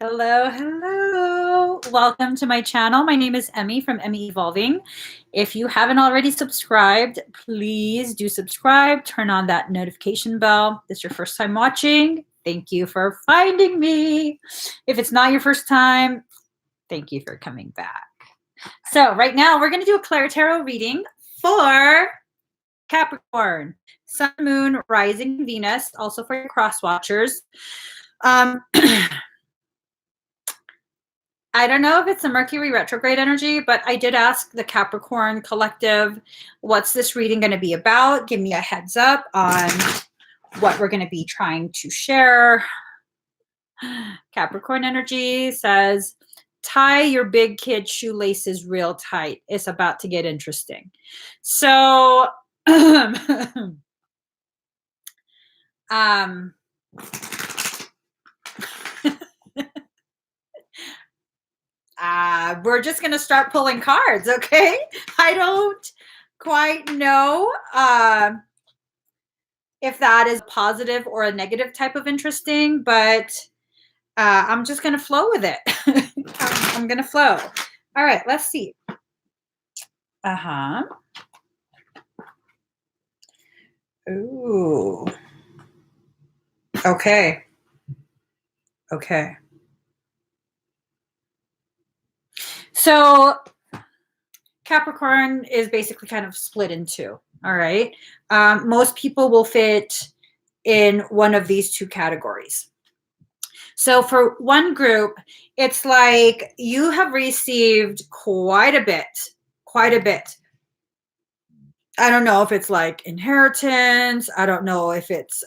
Hello, hello. Welcome to my channel. My name is Emmy from Emmy Evolving. If you haven't already subscribed, please do subscribe. Turn on that notification bell. This is your first time watching. Thank you for finding me. If it's not your first time, thank you for coming back. So right now we're going to do a ClairTarot reading for Capricorn, Sun, Moon, Rising, Venus, also for your cross watchers. I don't know if it's a Mercury retrograde energy, but I did ask the Capricorn collective, what's this reading going to be about? Give me a heads up on what we're going to be trying to share. Capricorn energy says, tie your big kid shoelaces real tight. It's about to get interesting. So, we're just going to start pulling cards, okay? I don't quite know if that is positive or a negative type of interesting, but I'm just going to flow with it. I'm going to flow. All right, let's see. Ooh. Okay. Okay. So Capricorn is basically kind of split in two. All right. Most people will fit in one of these two categories. So for one group, it's like you have received quite a bit. I don't know if it's like inheritance. I don't know if it's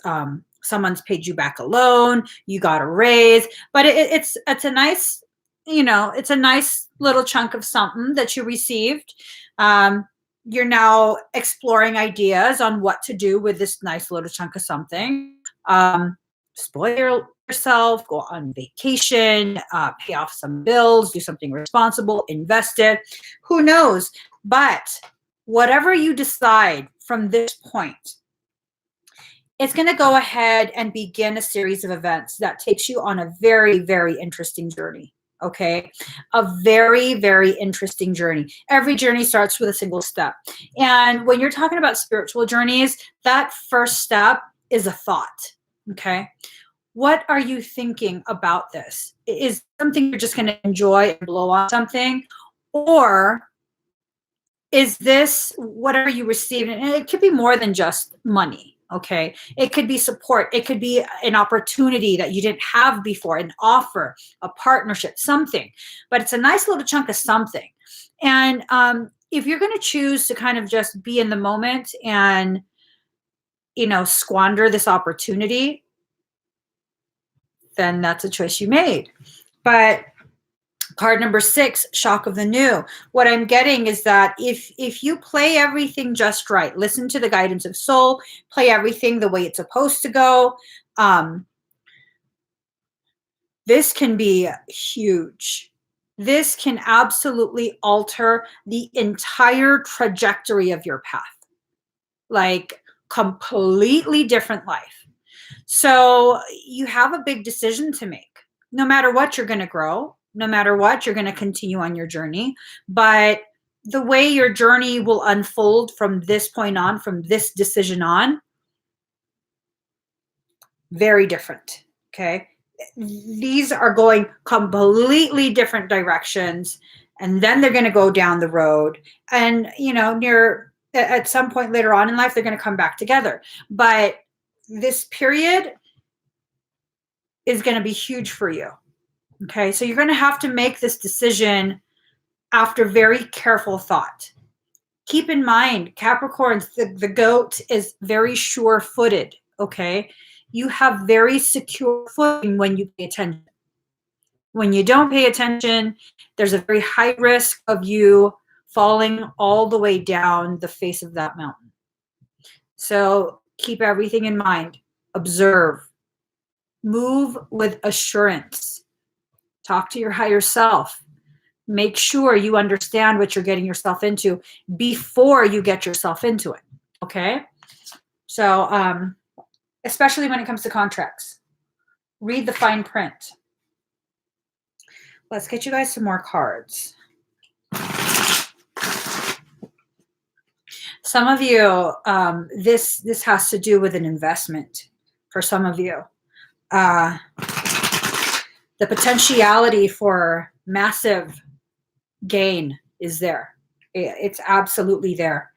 someone's paid you back a loan, you got a raise, but it's a nice, it's a nice little chunk of something that you received. You're now exploring ideas on what to do with this nice little chunk of something. Spoil yourself, go on vacation, pay off some bills, do something responsible, invest it. Who knows? But whatever you decide from this point, it's going to go ahead and begin a series of events that takes you on a very, very interesting journey. Okay. A very, very interesting journey. Every journey starts with a single step. And when you're talking about spiritual journeys, that first step is a thought. Okay. What are you thinking about this? Is something you're just going to enjoy and blow on something? Or is this whatever you receive? And it could be more than just money. Okay. It could be support. It could be an opportunity that you didn't have before, an offer, a partnership, something, but it's a nice little chunk of something. And if you're going to choose to kind of just be in the moment and, squander this opportunity, then that's a choice you made. But card number 6, shock of the new. What I'm getting is that if you play everything just right, listen to the guidance of soul, play everything the way it's supposed to go, this can be huge. This can absolutely alter the entire trajectory of your path. Like completely different life. So you have a big decision to make. No matter what, you're going to grow. No matter what, you're going to continue on your journey. But the way your journey will unfold from this point on, from this decision on, very different. Okay. These are going completely different directions. And then they're going to go down the road. And, at some point later on in life, they're going to come back together. But this period is going to be huge for you. Okay, so you're going to have to make this decision after very careful thought. Keep in mind, Capricorns, the goat is very sure-footed, okay? You have very secure footing when you pay attention. When you don't pay attention, there's a very high risk of you falling all the way down the face of that mountain. So keep everything in mind. Observe. Move with assurance. Talk to your higher self. Make sure you understand what you're getting yourself into before you get yourself into it. Okay? So, especially when it comes to contracts, read the fine print. Let's get you guys some more cards. Some of you, this has to do with an investment for some of you. The potentiality for massive gain is there. It's absolutely there.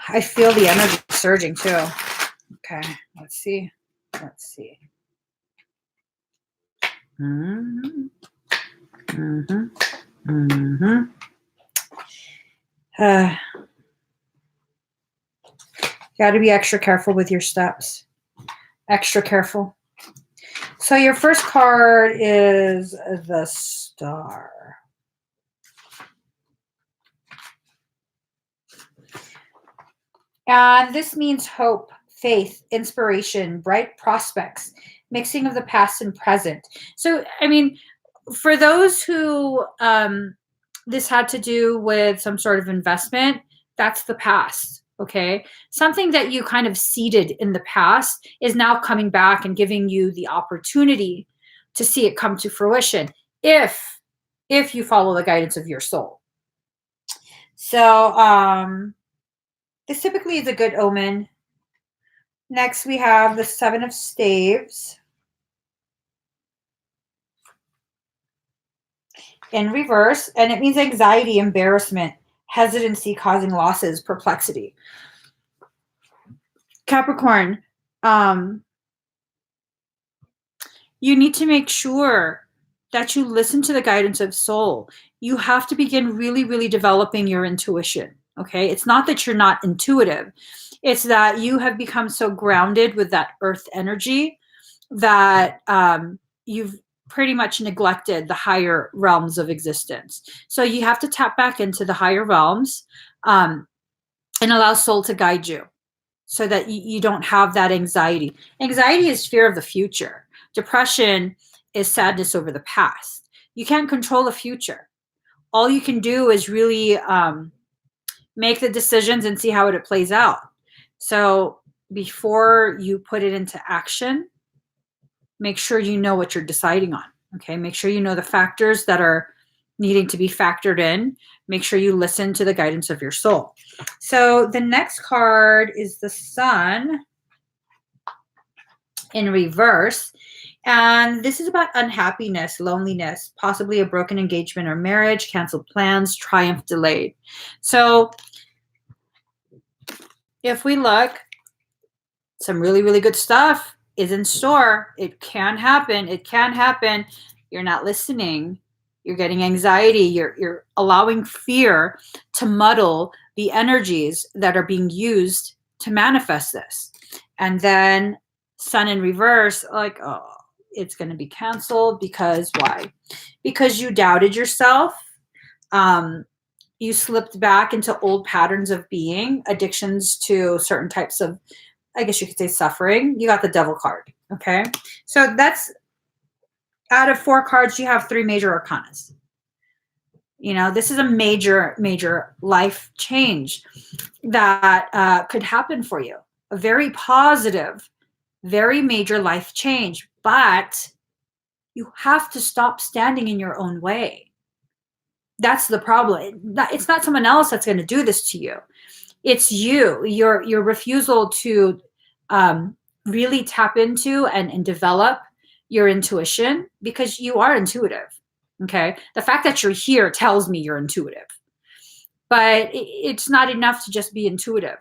I feel the energy surging too. Okay, let's see. Let's see. Mm-hmm. Mm-hmm. Mm-hmm. Got to be extra careful with your steps. Extra careful. So your first card is the Star. And this means hope, faith, inspiration, bright prospects, mixing of the past and present. So, I mean, for those who this had to do with some sort of investment, that's the past. Okay. Something that you kind of seeded in the past is now coming back and giving you the opportunity to see it come to fruition if you follow the guidance of your soul. So this typically is a good omen. Next, we have the Seven of Staves in reverse, and it means anxiety, embarrassment, hesitancy causing losses, perplexity. Capricorn, you need to make sure that you listen to the guidance of soul. You have to begin really, really developing your intuition. Okay. It's not that you're not intuitive. It's that you have become so grounded with that earth energy that you've pretty much neglected the higher realms of existence. So you have to tap back into the higher realms and allow soul to guide you so that you don't have that anxiety. Anxiety is fear of the future. Depression is sadness over the past. You can't control the future. All you can do is really make the decisions and see how it plays out. So before you put it into action, make sure you know what you're deciding on. Okay. Make sure you know the factors that are needing to be factored in. Make sure you listen to the guidance of your soul. So the next card is the Sun in reverse. And this is about unhappiness, loneliness, possibly a broken engagement or marriage, canceled plans, triumph delayed. So if we look, some really, really good stuff is in store. It can happen. It can happen. You're not listening. You're getting anxiety. You're allowing fear to muddle the energies that are being used to manifest this. And then Sun in reverse, like, oh, it's going to be canceled because why? Because you doubted yourself. You slipped back into old patterns of being, addictions to certain types of, I guess you could say, suffering. You got the Devil card. Okay. So that's, out of 4 cards, you have 3 major arcanas. You know, this is a major, major life change that could happen for you. A very positive, very major life change. But you have to stop standing in your own way. That's the problem. It's not someone else that's going to do this to you. It's you. Your refusal to really tap into and develop your intuition, because you are intuitive. Okay. The fact that you're here tells me you're intuitive, but it's not enough to just be intuitive.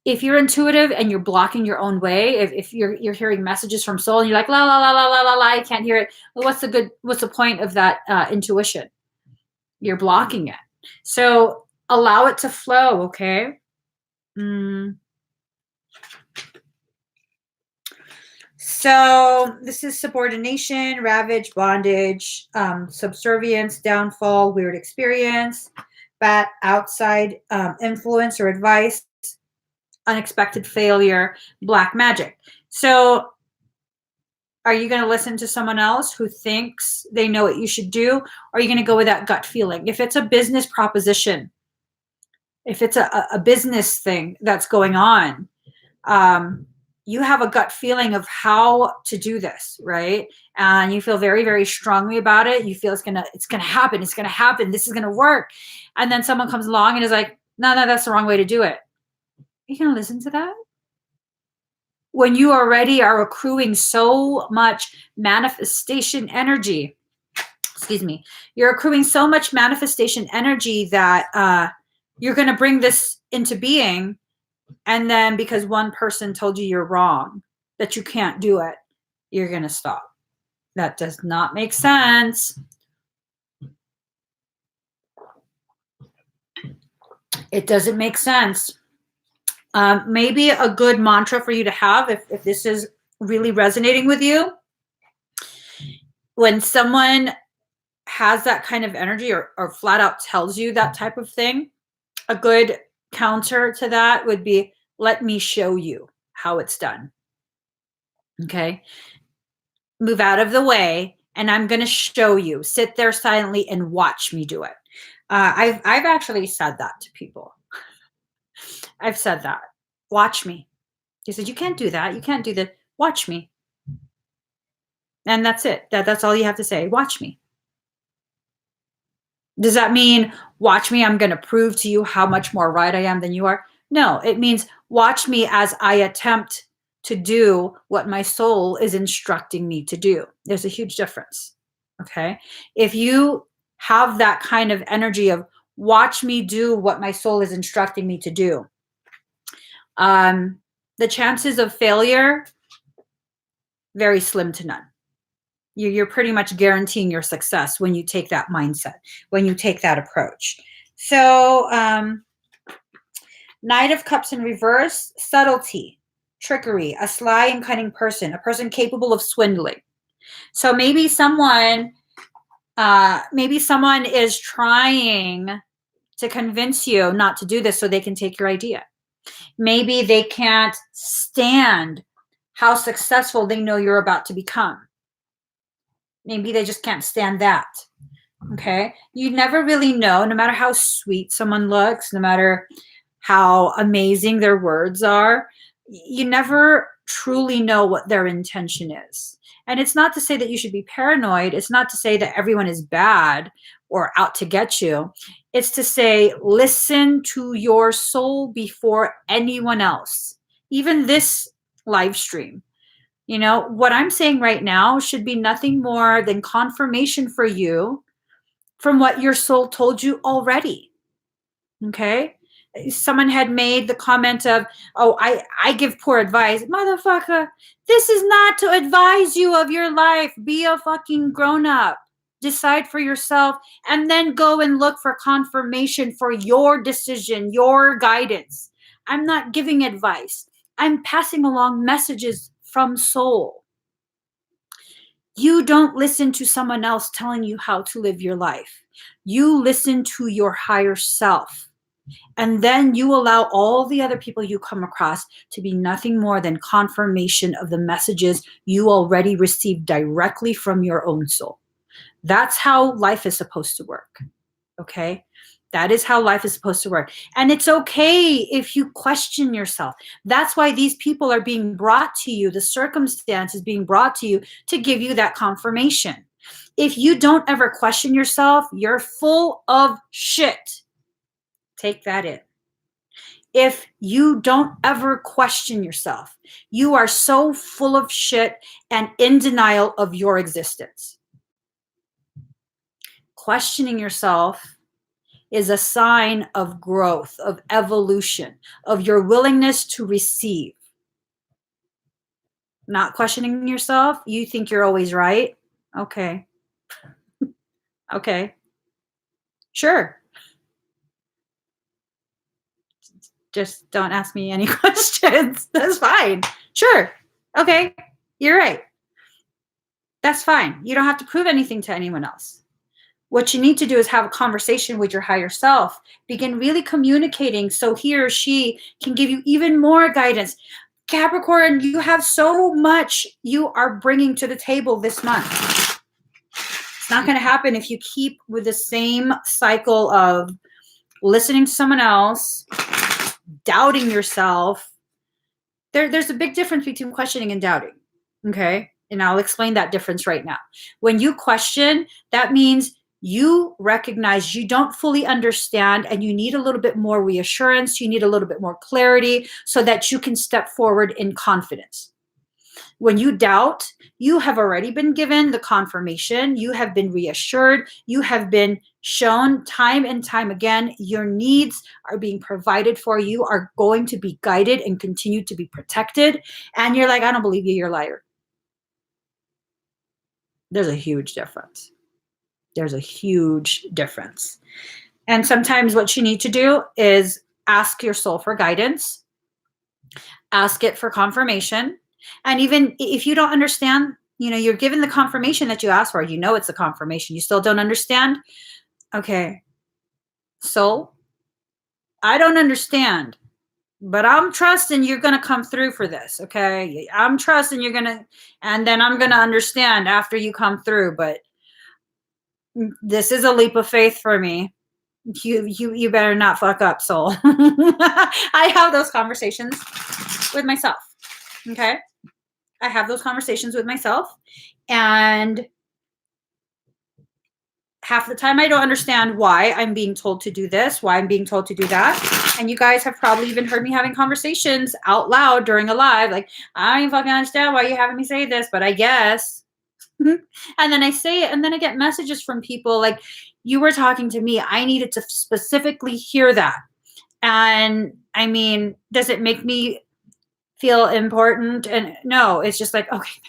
If you're intuitive and you're blocking your own way, if you're hearing messages from soul and you're like, la, la, la, la, la, la, la, I can't hear it. Well, what's the point of that intuition? You're blocking it. So allow it to flow. Okay. So this is subordination, ravage, bondage, subservience, downfall, weird experience, bad outside influence or advice, unexpected failure, black magic. So are you going to listen to someone else who thinks they know what you should do? Or are you going to go with that gut feeling? If it's a business proposition, if it's a business thing that's going on, you have a gut feeling of how to do this, right? And you feel very, very strongly about it. You feel it's gonna happen. It's gonna happen. This is gonna work. And then someone comes along and is like, no, that's the wrong way to do it. Are you gonna listen to that? When you already are accruing so much manifestation energy, excuse me, you're accruing so much manifestation energy that you're going to bring this into being. And then because one person told you you're wrong, that you can't do it, you're going to stop. That does not make sense. It doesn't make sense. Maybe a good mantra for you to have, if this is really resonating with you, when someone has that kind of energy or flat out tells you that type of thing, a good counter to that would be, let me show you how it's done. Okay. Move out of the way and I'm going to show you. Sit there silently and watch me do it. I've actually said that to people. I've said that. Watch me. He said, you can't do that. You can't do that. Watch me. And that's it. That's all you have to say. Watch me. Does that mean, watch me, I'm going to prove to you how much more right I am than you are? No, it means watch me as I attempt to do what my soul is instructing me to do. There's a huge difference. Okay. If you have that kind of energy of watch me do what my soul is instructing me to do, the chances of failure, very slim to none. You're pretty much guaranteeing your success when you take that mindset, when you take that approach. So Knight of Cups in reverse, subtlety, trickery, a sly and cunning person, a person capable of swindling. So maybe someone is trying to convince you not to do this so they can take your idea. Maybe they can't stand how successful they know you're about to become. Maybe they just can't stand that. Okay. You never really know, no matter how sweet someone looks, no matter how amazing their words are, you never truly know what their intention is. And it's not to say that you should be paranoid. It's not to say that everyone is bad or out to get you. It's to say, listen to your soul before anyone else, even this live stream. You know, what I'm saying right now should be nothing more than confirmation for you from what your soul told you already. Okay? Someone had made the comment of, oh, I give poor advice. Motherfucker, this is not to advise you of your life. Be a fucking grown-up. Decide for yourself and then go and look for confirmation for your decision, your guidance. I'm not giving advice. I'm passing along messages from soul. You don't listen to someone else telling you how to live your life. You listen to your higher self. And then you allow all the other people you come across to be nothing more than confirmation of the messages you already received directly from your own soul. That's how life is supposed to work. Okay? That is how life is supposed to work. And it's okay if you question yourself. That's why these people are being brought to you, the circumstance is being brought to you to give you that confirmation. If you don't ever question yourself, you're full of shit. Take that in. If you don't ever question yourself, you are so full of shit and in denial of your existence. Questioning yourself is a sign of growth, of evolution, of your willingness to receive. Not questioning yourself, you think you're always right? Okay. Okay. Sure. Just don't ask me any questions. That's fine. Sure. Okay. You're right. That's fine. You don't have to prove anything to anyone else. What you need to do is have a conversation with your higher self. Begin really communicating so he or she can give you even more guidance. Capricorn, you have so much you are bringing to the table this month. It's not going to happen if you keep with the same cycle of listening to someone else, doubting yourself, There's a big difference between questioning and doubting. Okay. And I'll explain that difference right now. When you question, that means you recognize you don't fully understand and you need a little bit more reassurance. You need a little bit more clarity so that you can step forward in confidence. When you doubt, you have already been given the confirmation. You have been reassured. You have been shown time and time again your needs are being provided for. You are going to be guided and continue to be protected. And you're like, I don't believe you. You're a liar. There's a huge difference. There's a huge difference. And sometimes what you need to do is ask your soul for guidance, ask it for confirmation. And even if you don't understand, you're given the confirmation that you asked for, it's a confirmation. You still don't understand? Okay. Soul, I don't understand, but I'm trusting you're going to come through for this. Okay. I'm trusting you're going to, and then I'm going to understand after you come through, but this is a leap of faith for me. You better not fuck up, soul. I have those conversations with myself. Okay. I have those conversations with myself, and half the time I don't understand why I'm being told to do this, why I'm being told to do that. And you guys have probably even heard me having conversations out loud during a live, like, I don't even fucking understand why you're having me say this, but I guess. And then I say it, and then I get messages from people like, you were talking to me. I needed to specifically hear that. And I mean, does it make me feel important? And no, it's just like, okay,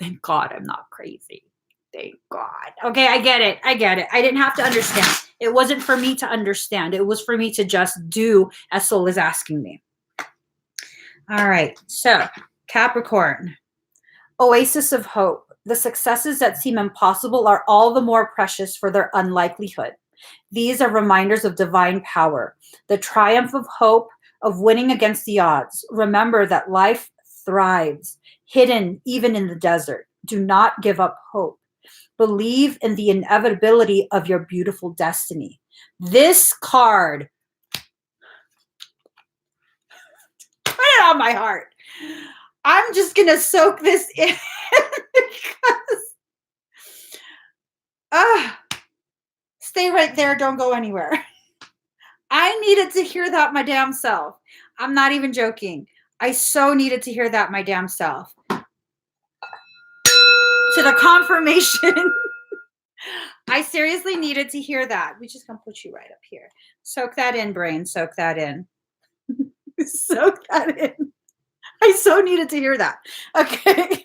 thank God I'm not crazy. Thank God. Okay, I get it. I didn't have to understand. It wasn't for me to understand. It was for me to just do as soul is asking me. All right. So, Capricorn, Oasis of Hope. The successes that seem impossible are all the more precious for their unlikelihood. These are reminders of divine power, the triumph of hope, of winning against the odds. Remember that life thrives, hidden even in the desert. Do not give up hope. Believe in the inevitability of your beautiful destiny. This card, put it on my heart. I'm just going to soak this in because stay right there. Don't go anywhere. I needed to hear that my damn self. I'm not even joking. I so needed to hear that my damn self. To the confirmation. I seriously needed to hear that. We're just going to put you right up here. Soak that in, brain. Soak that in. Soak that in. I so needed to hear that. Okay.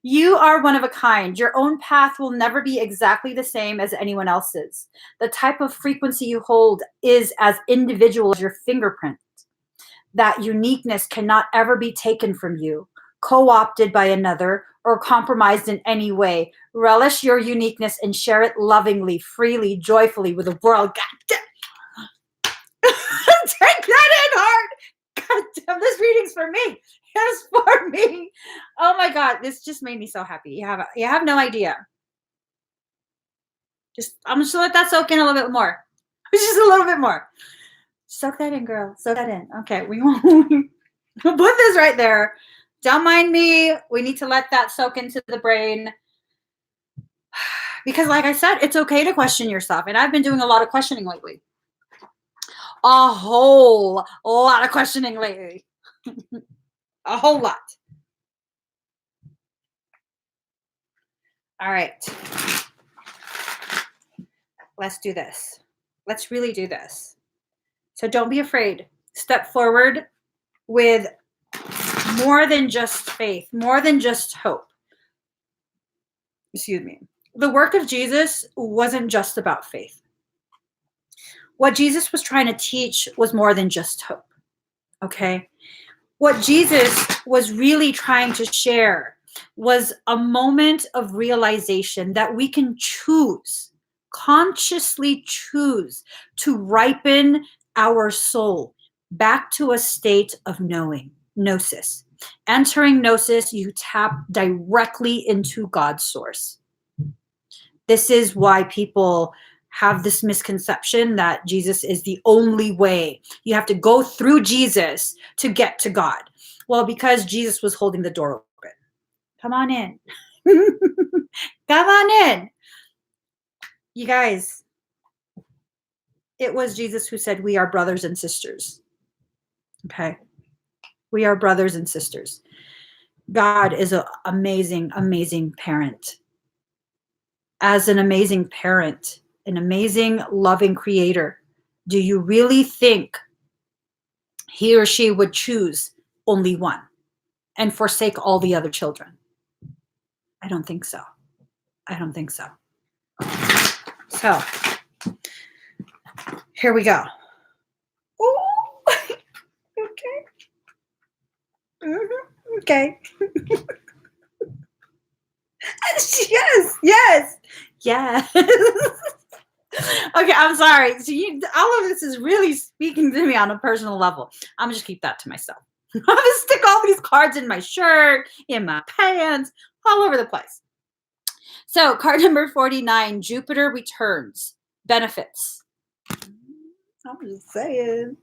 You are one of a kind. Your own path will never be exactly the same as anyone else's. The type of frequency you hold is as individual as your fingerprint. That uniqueness cannot ever be taken from you, co-opted by another, or compromised in any way. Relish your uniqueness and share it lovingly, freely, joyfully with the world. God damn. Take that in hard. God damn, this reading's for me. It's for me. Oh my God, this just made me so happy. You have no idea. I'm just gonna let that soak in a little bit more. Just a little bit more. Soak that in, girl. Soak that in. Okay, we'll put this right there. Don't mind me. We need to let that soak into the brain. Because like I said, it's okay to question yourself. And I've been doing a lot of questioning lately. A whole lot of questioning lately. A whole lot. All right. Let's do this. Let's really do this. So don't be afraid. Step forward with more than just faith, more than just hope. Excuse me. The work of Jesus wasn't just about faith. What Jesus was trying to teach was more than just hope. Okay? What Jesus was really trying to share was a moment of realization that we can choose, consciously choose to ripen our soul back to a state of knowing, gnosis. Entering gnosis, you tap directly into God's source. This is why people have this misconception that Jesus is the only way. You have to go through Jesus to get to God. Well, because Jesus was holding the door open. Come on in. Come on in. You guys, it was Jesus who said, we are brothers and sisters. Okay. We are brothers and sisters. God is an amazing, amazing parent. As an amazing parent, an amazing, loving creator, do you really think he or she would choose only one and forsake all the other children? I don't think so. I don't think so. So, here we go. Ooh. Okay. Mm-hmm. Okay. Yes. Okay, I'm sorry. So all of this is really speaking to me on a personal level. I'm gonna just keep that to myself. I'm gonna stick all these cards in my shirt, in my pants, all over the place. So card number 49, Jupiter returns. Benefits. I'm just saying.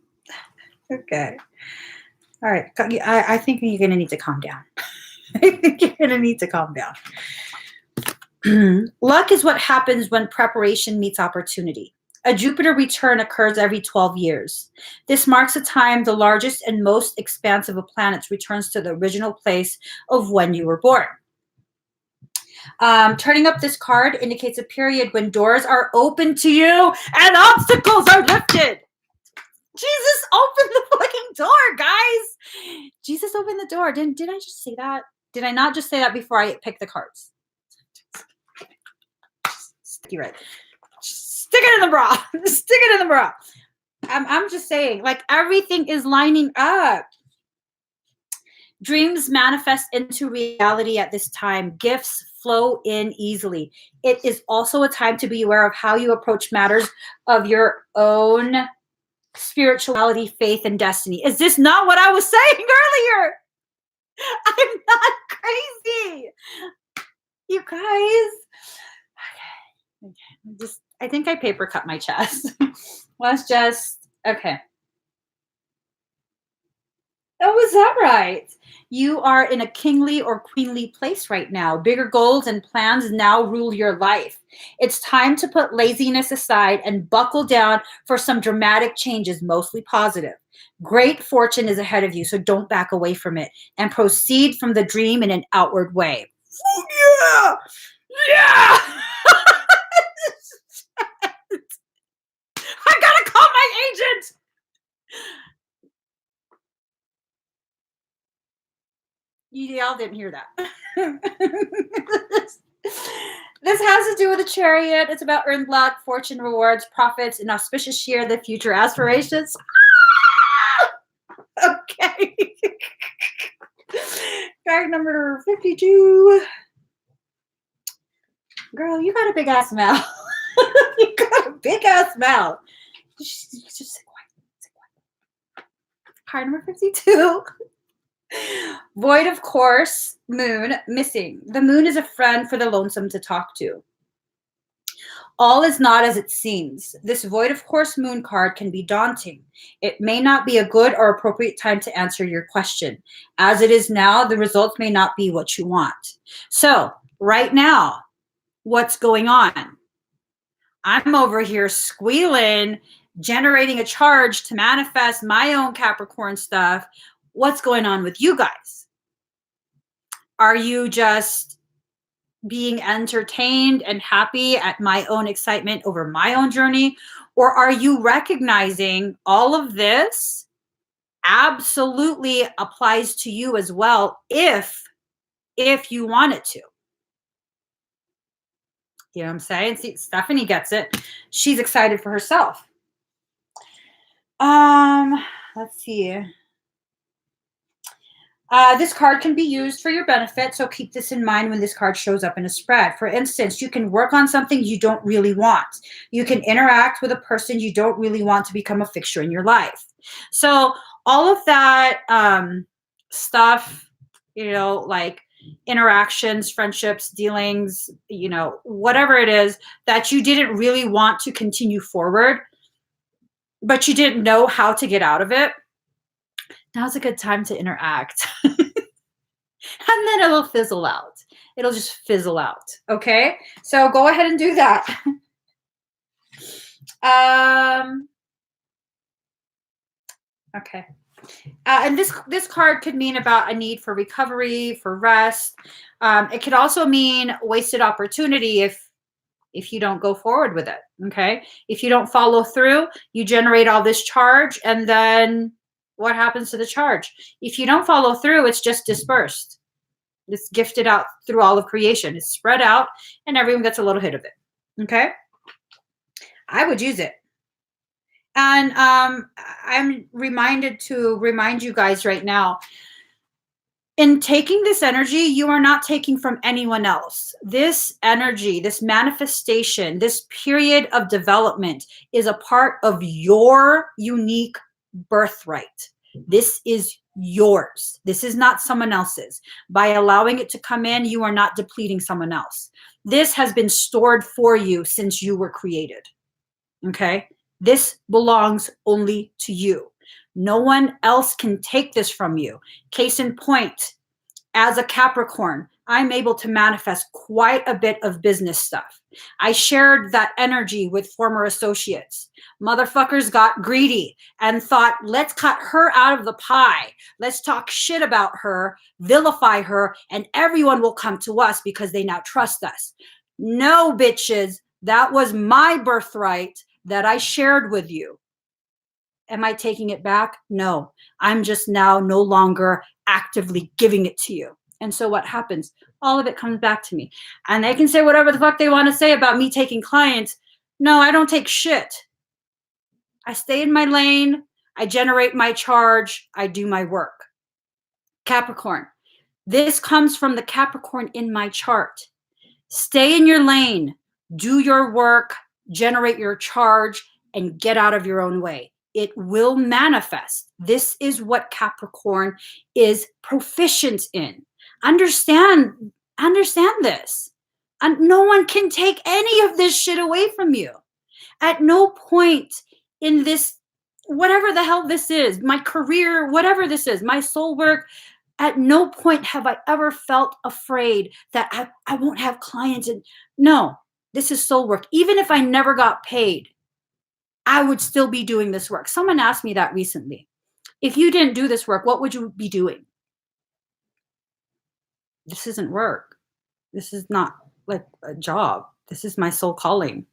Okay. All right. I think you're gonna need to calm down. I think you're gonna need to calm down. Luck is what happens when preparation meets opportunity. A Jupiter return occurs every 12 years. This marks a time the largest and most expansive of planets returns to the original place of when you were born. Turning up this card indicates a period when doors are open to you and obstacles are lifted. Jesus opened the fucking door, guys. Jesus opened the door. Did I just say that? Did I not just say that before I picked the cards? You're right. Stick it in the bra. Stick it in the bra. I'm just saying, like, everything is lining up. Dreams manifest into reality at this time. Gifts flow in easily. It is also a time to be aware of how you approach matters of your own spirituality, faith, and destiny. Is this not what I was saying earlier? I'm not crazy. You guys. Okay. I think I paper cut my chest. Let's just, okay. Oh, is that right? You are in a kingly or queenly place right now. Bigger goals and plans now rule your life. It's time to put laziness aside and buckle down for some dramatic changes, mostly positive. Great fortune is ahead of you, so don't back away from it and proceed from the dream in an outward way. Yeah! Yeah! I gotta call my agent! Y'all didn't hear that. This has to do with a chariot. It's about earned luck, fortune, rewards, profits, an auspicious year, the future aspirations. Okay. Card number 52. Girl, you got a big ass mouth. You got a big ass mouth. Just sit quiet. Sit quiet. Card number 52. Void of course, moon, missing. The moon is a friend for the lonesome to talk to. All is not as it seems. This void of course moon card can be daunting. It may not be a good or appropriate time to answer your question. As it is now, the results may not be what you want. So, right now, what's going on? I'm over here squealing, generating a charge to manifest my own Capricorn stuff. What's going on with you guys? Are you just being entertained and happy at my own excitement over my own journey? Or are you recognizing all of this absolutely applies to you as well if you want it to? You know what I'm saying? See, Stephanie gets it. She's excited for herself. Let's see. This card can be used for your benefit, so keep this in mind when this card shows up in a spread. For instance, you can work on something you don't really want. You can interact with a person you don't really want to become a fixture in your life. So all of that stuff, you know, like interactions, friendships, dealings, you know, whatever it is that you didn't really want to continue forward, but you didn't know how to get out of it. now's a good time to interact. And then it'll fizzle out. It'll just fizzle out. Okay. So go ahead and do that. Okay. And this card could mean about a need for recovery, for rest. It could also mean wasted opportunity if you don't go forward with it. Okay. If you don't follow through, you generate all this charge, and then what happens to the charge? If you don't follow through, it's just dispersed. It's gifted out through all of creation. It's spread out, and everyone gets a little hit of it. Okay. I would use it. And I'm reminded to remind you guys right now, in taking this energy, you are not taking from anyone else. This energy, this manifestation, this period of development is a part of your unique birthright. This is yours. This is not someone else's. By allowing it to come in, you are not depleting someone else. This has been stored for you since you were created. Okay? This belongs only to you. No one else can take this from you. Case in point, as a Capricorn, I'm able to manifest quite a bit of business stuff. I shared that energy with former associates. Motherfuckers got greedy and thought, let's cut her out of the pie. Let's talk shit about her, vilify her, and everyone will come to us because they now trust us. No, bitches, that was my birthright that I shared with you. Am I taking it back? No, I'm just now no longer actively giving it to you. And so what happens? All of it comes back to me. And they can say whatever the fuck they want to say about me taking clients. No, I don't take shit. I stay in my lane. I generate my charge. I do my work. Capricorn. This comes from the Capricorn in my chart. Stay in your lane. Do your work. Generate your charge and get out of your own way. It will manifest. This is what Capricorn is proficient in. Understand this. And no one can take any of this shit away from you. At no point in this, whatever the hell this is, my career, whatever this is, my soul work, at no point have I ever felt afraid that I won't have clients. And no, this is soul work. Even if I never got paid, I would still be doing this work. Someone asked me that recently. If you didn't do this work, what would you be doing? This isn't work. This is not like a job. This is my soul calling.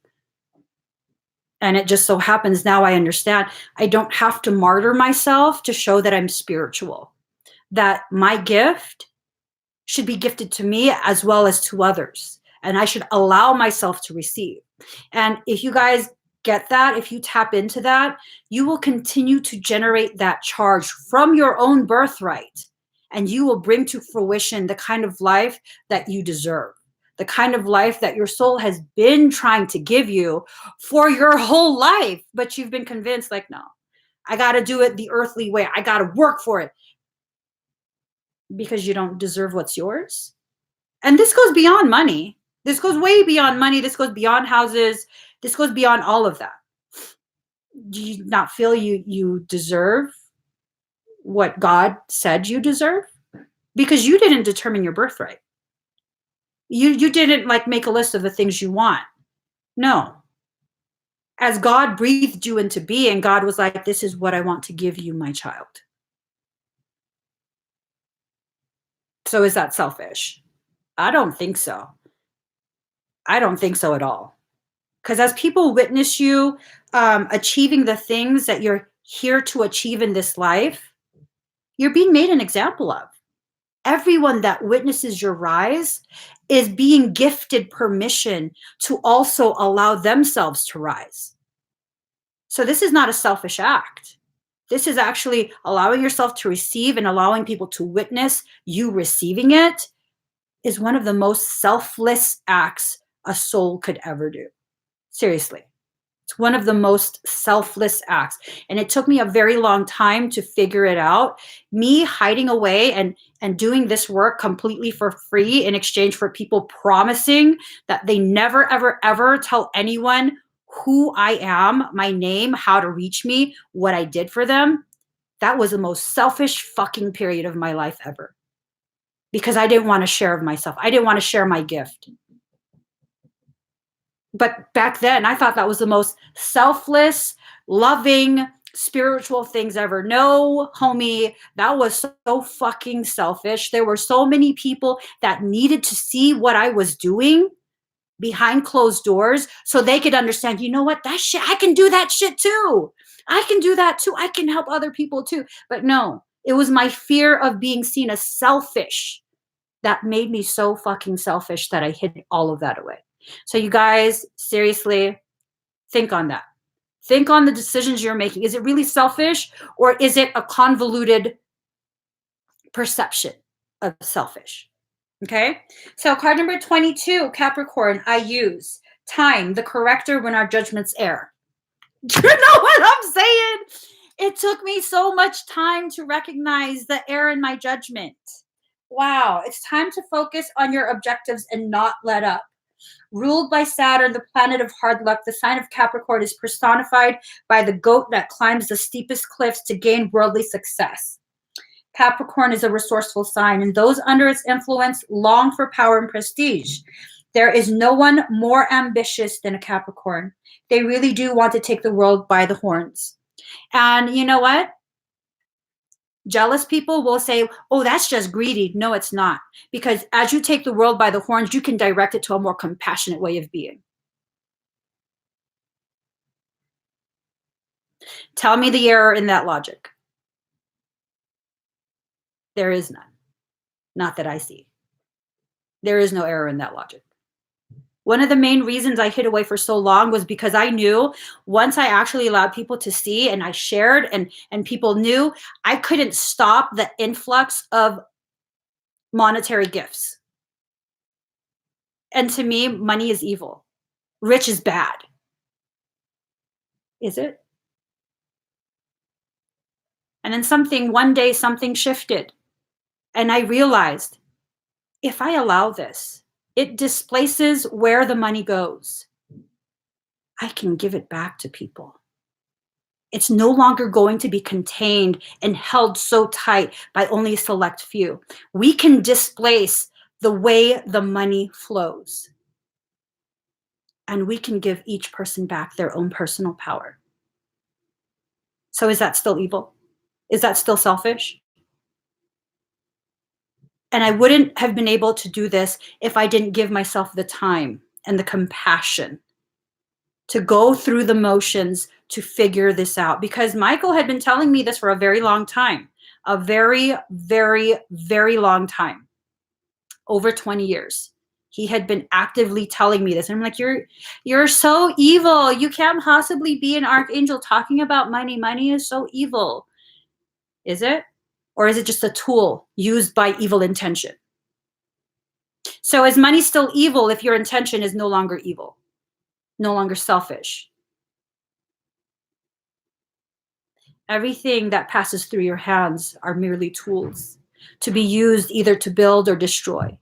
And it just so happens now I understand I don't have to martyr myself to show that I'm spiritual, that my gift should be gifted to me as well as to others. And I should allow myself to receive. And if you guys get that, if you tap into that, you will continue to generate that charge from your own birthright. And you will bring to fruition the kind of life that you deserve, the kind of life that your soul has been trying to give you for your whole life. But you've been convinced, like, no, I got to do it the earthly way. I got to work for it because you don't deserve what's yours. And this goes beyond money. This goes way beyond money. This goes beyond houses. This goes beyond all of that. Do you not feel you deserve what God said you deserve? Because you didn't determine your birthright. You didn't like make a list of the things you want. No. As God breathed you into being, God was like, this is what I want to give you, my child. So is that selfish? I don't think so. I don't think so at all. Because as people witness you achieving the things that you're here to achieve in this life, you're being made an example of. Everyone that witnesses your rise is being gifted permission to also allow themselves to rise. So this is not a selfish act. This is actually allowing yourself to receive and allowing people to witness you receiving it is one of the most selfless acts a soul could ever do. Seriously. It's one of the most selfless acts. And it took me a very long time to figure it out. Me hiding away and doing this work completely for free in exchange for people promising that they never, ever, ever tell anyone who I am, my name, how to reach me, what I did for them. That was the most selfish fucking period of my life ever. Because I didn't want to share of myself. I didn't want to share my gift. But back then, I thought that was the most selfless, loving, spiritual things ever. No, homie, that was so fucking selfish. There were so many people that needed to see what I was doing behind closed doors so they could understand, you know what, that shit, I can do that shit too. I can do that too. I can help other people too. But no, it was my fear of being seen as selfish that made me so fucking selfish that I hid all of that away. So you guys, seriously, think on that. Think on the decisions you're making. Is it really selfish, or is it a convoluted perception of selfish? Okay. So card number 22, Capricorn, I use time, the corrector when our judgments err. You know what I'm saying? It took me so much time to recognize the error in my judgment. Wow. It's time to focus on your objectives and not let up. Ruled by Saturn, the planet of hard luck, the sign of Capricorn is personified by the goat that climbs the steepest cliffs to gain worldly success. Capricorn is a resourceful sign, and those under its influence long for power and prestige. There is no one more ambitious than a Capricorn. They really do want to take the world by the horns. And you know what? Jealous people will say, oh, that's just greedy. No, it's not. Because as you take the world by the horns, you can direct it to a more compassionate way of being. Tell me the error in that logic. There is none. Not that I see. There is no error in that logic. One of the main reasons I hid away for so long was because I knew once I actually allowed people to see and I shared and people knew, I couldn't stop the influx of monetary gifts. And to me, money is evil. Rich is bad. Is it? And then one day something shifted. And I realized if I allow this, it displaces where the money goes. I can give it back to people. It's no longer going to be contained and held so tight by only a select few. We can displace the way the money flows. And we can give each person back their own personal power. So is that still evil? Is that still selfish? And I wouldn't have been able to do this if I didn't give myself the time and the compassion to go through the motions to figure this out. Because Michael had been telling me this for a very long time, a very, very, very long time, over 20 years. He had been actively telling me this. And I'm like, you're so evil. You can't possibly be an archangel talking about money. Money is so evil. Is it? Or is it just a tool used by evil intention? So is money still evil if your intention is no longer evil, no longer selfish? Everything that passes through your hands are merely tools to be used either to build or destroy.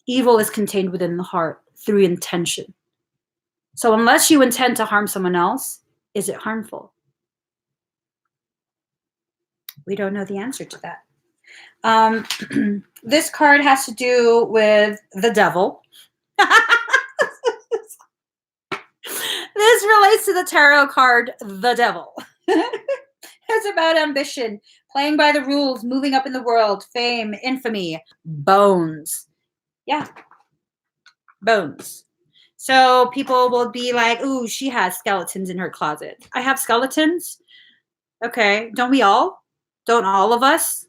Evil is contained within the heart through intention. So unless you intend to harm someone else, is it harmful? We don't know the answer to that. This card has to do with the devil. This relates to the tarot card, the devil. It's about ambition, playing by the rules, moving up in the world, fame, infamy, bones. Yeah, bones. So people will be like, ooh, she has skeletons in her closet. I have skeletons? Okay, don't we all? Don't all of us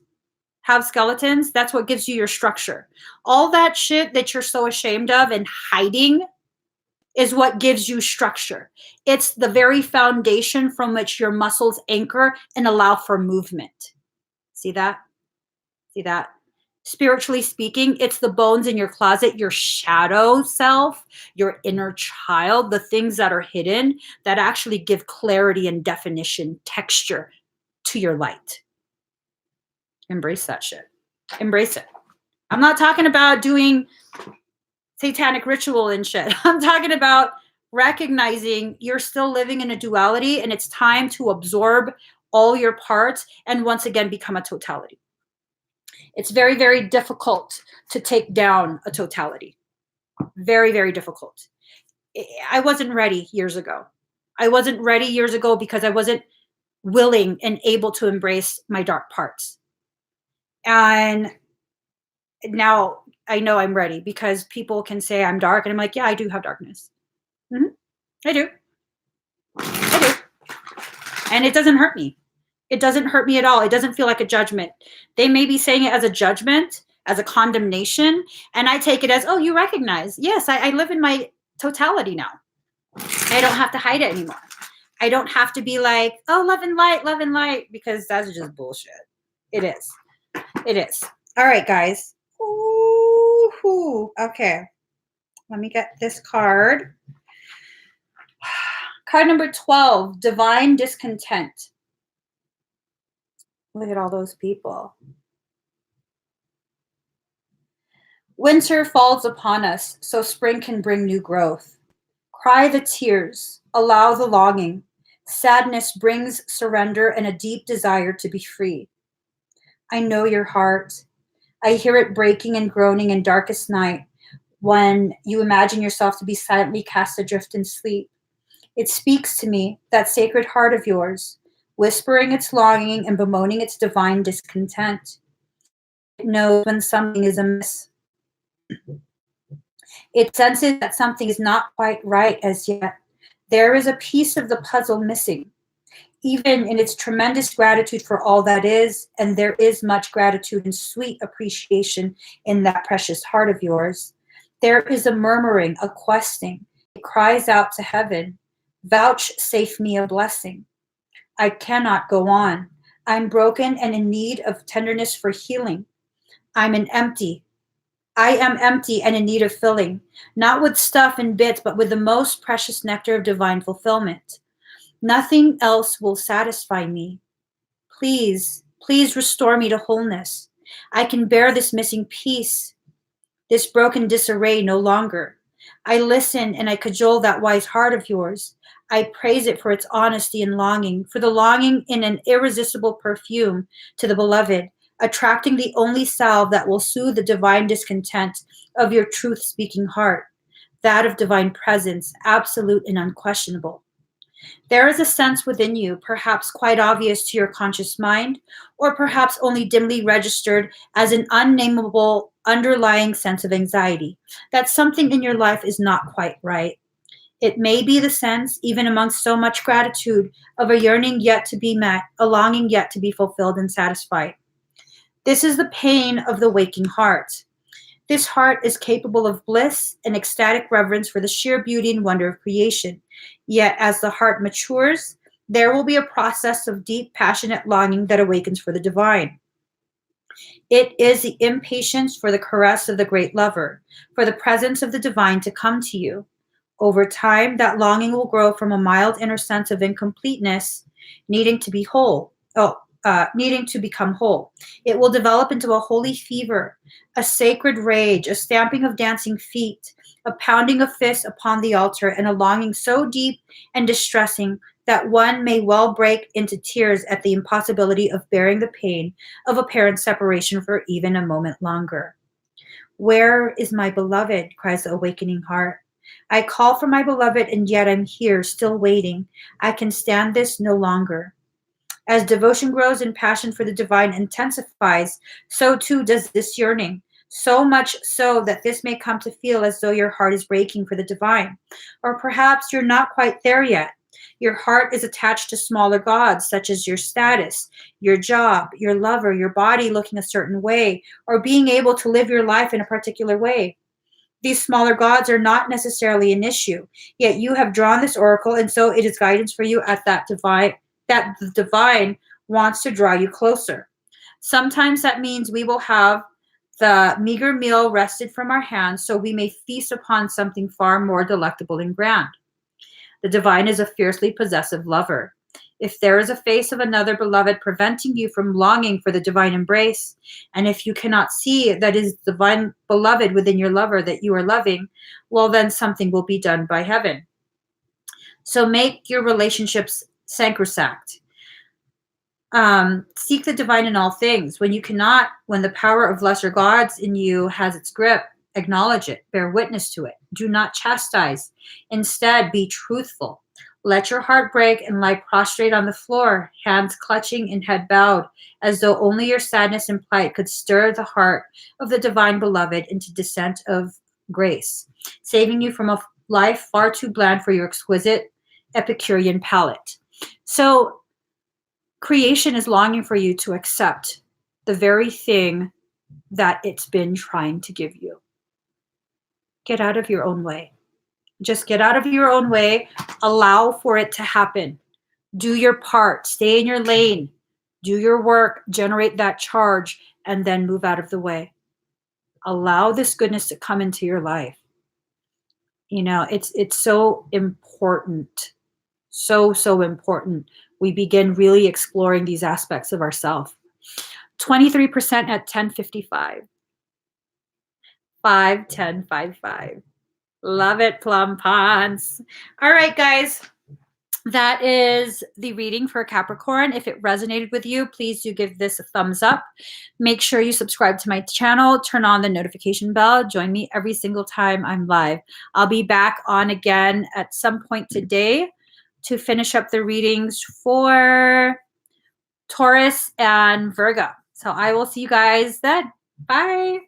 have skeletons? That's what gives you your structure. All that shit that you're so ashamed of and hiding is what gives you structure. It's the very foundation from which your muscles anchor and allow for movement. See that? See that? Spiritually speaking, it's the bones in your closet, your shadow self, your inner child, the things that are hidden that actually give clarity and definition, texture to your light. Embrace that shit. Embrace it. I'm not talking about doing satanic ritual and shit. I'm talking about recognizing you're still living in a duality and it's time to absorb all your parts and once again become a totality. It's very, very difficult to take down a totality. Very, very difficult. I wasn't ready years ago. I wasn't ready years ago because I wasn't willing and able to embrace my dark parts. And now I know I'm ready because people can say I'm dark, and I'm like, yeah, I do have darkness. I do. I do. And it doesn't hurt me. It doesn't hurt me at all. It doesn't feel like a judgment. They may be saying it as a judgment, as a condemnation, and I take it as, oh, you recognize. Yes, I live in my totality now. I don't have to hide it anymore. I don't have to be like, oh, love and light, because that's just bullshit. It is. It is. All right, guys. Ooh, okay. Let me get this card. Card number 12, Divine Discontent. Look at all those people. Winter falls upon us, so spring can bring new growth. Cry the tears, allow the longing. Sadness brings surrender and a deep desire to be free. I know your heart. I hear it breaking and groaning in darkest night when you imagine yourself to be silently cast adrift in sleep. It speaks to me, that sacred heart of yours, whispering its longing and bemoaning its divine discontent. It knows when something is amiss. It senses that something is not quite right as yet. There is a piece of the puzzle missing. Even in its tremendous gratitude for all that is, and there is much gratitude and sweet appreciation in that precious heart of yours, there is a murmuring, a questing. It cries out to heaven, vouchsafe me a blessing. I cannot go on. I'm broken and in need of tenderness for healing. I am empty and in need of filling, not with stuff and bits, but with the most precious nectar of divine fulfillment. Nothing else will satisfy me. Please, please restore me to wholeness. I can bear this missing piece, this broken disarray no longer. I listen and I cajole that wise heart of yours. I praise it for its honesty and longing, for the longing in an irresistible perfume to the beloved, attracting the only salve that will soothe the divine discontent of your truth-speaking heart, that of divine presence, absolute and unquestionable. There is a sense within you, perhaps quite obvious to your conscious mind, or perhaps only dimly registered as an unnameable underlying sense of anxiety, that something in your life is not quite right. It may be the sense, even amongst so much gratitude, of a yearning yet to be met, a longing yet to be fulfilled and satisfied. This is the pain of the waking heart. This heart is capable of bliss and ecstatic reverence for the sheer beauty and wonder of creation. Yet, as the heart matures, there will be a process of deep, passionate longing that awakens for the divine. It is the impatience for the caress of the great lover, for the presence of the divine to come to you. Over time, that longing will grow from a mild inner sense of incompleteness, needing to be whole. Needing to become whole. It will develop into a holy fever, a sacred rage, a stamping of dancing feet, a pounding of fists upon the altar, and a longing so deep and distressing that one may well break into tears at the impossibility of bearing the pain of apparent separation for even a moment longer. Where is my beloved? Cries the awakening heart. I call for my beloved, and yet I'm here, still waiting. I can stand this no longer. As devotion grows and passion for the divine intensifies, so too does this yearning, so much so that this may come to feel as though your heart is breaking for the divine. Or perhaps you're not quite there yet. Your heart is attached to smaller gods, such as your status, your job, your lover, your body looking a certain way, or being able to live your life in a particular way. These smaller gods are not necessarily an issue, yet you have drawn this oracle, and so it is guidance for you at that the divine wants to draw you closer. Sometimes that means we will have the meager meal wrested from our hands so we may feast upon something far more delectable and grand. The divine is a fiercely possessive lover. If there is a face of another beloved preventing you from longing for the divine embrace, and if you cannot see that is divine beloved within your lover that you are loving, well, then something will be done by heaven. So make your relationships sacrosanct. Seek the divine in all things. When the power of lesser gods in you has its grip, acknowledge it, bear witness to it. Do not chastise. Instead, be truthful. Let your heart break and lie prostrate on the floor, hands clutching and head bowed, as though only your sadness and plight could stir the heart of the divine beloved into descent of grace, saving you from a life far too bland for your exquisite Epicurean palate. So, creation is longing for you to accept the very thing that it's been trying to give you. Get out of your own way. Just get out of your own way. Allow for it to happen. Do your part. Stay in your lane. Do your work. Generate that charge, and then move out of the way. Allow this goodness to come into your life. You know, it's so important. So important. We begin really exploring these aspects of ourselves. 23% at 10:55. 5, 10, 5, 5. Love it, plum ponds. All right, guys. That is the reading for Capricorn. If it resonated with you, please do give this a thumbs up. Make sure you subscribe to my channel, turn on the notification bell, join me every single time I'm live. I'll be back on again at some point today to finish up the readings for Taurus and Virgo. So I will see you guys then. Bye.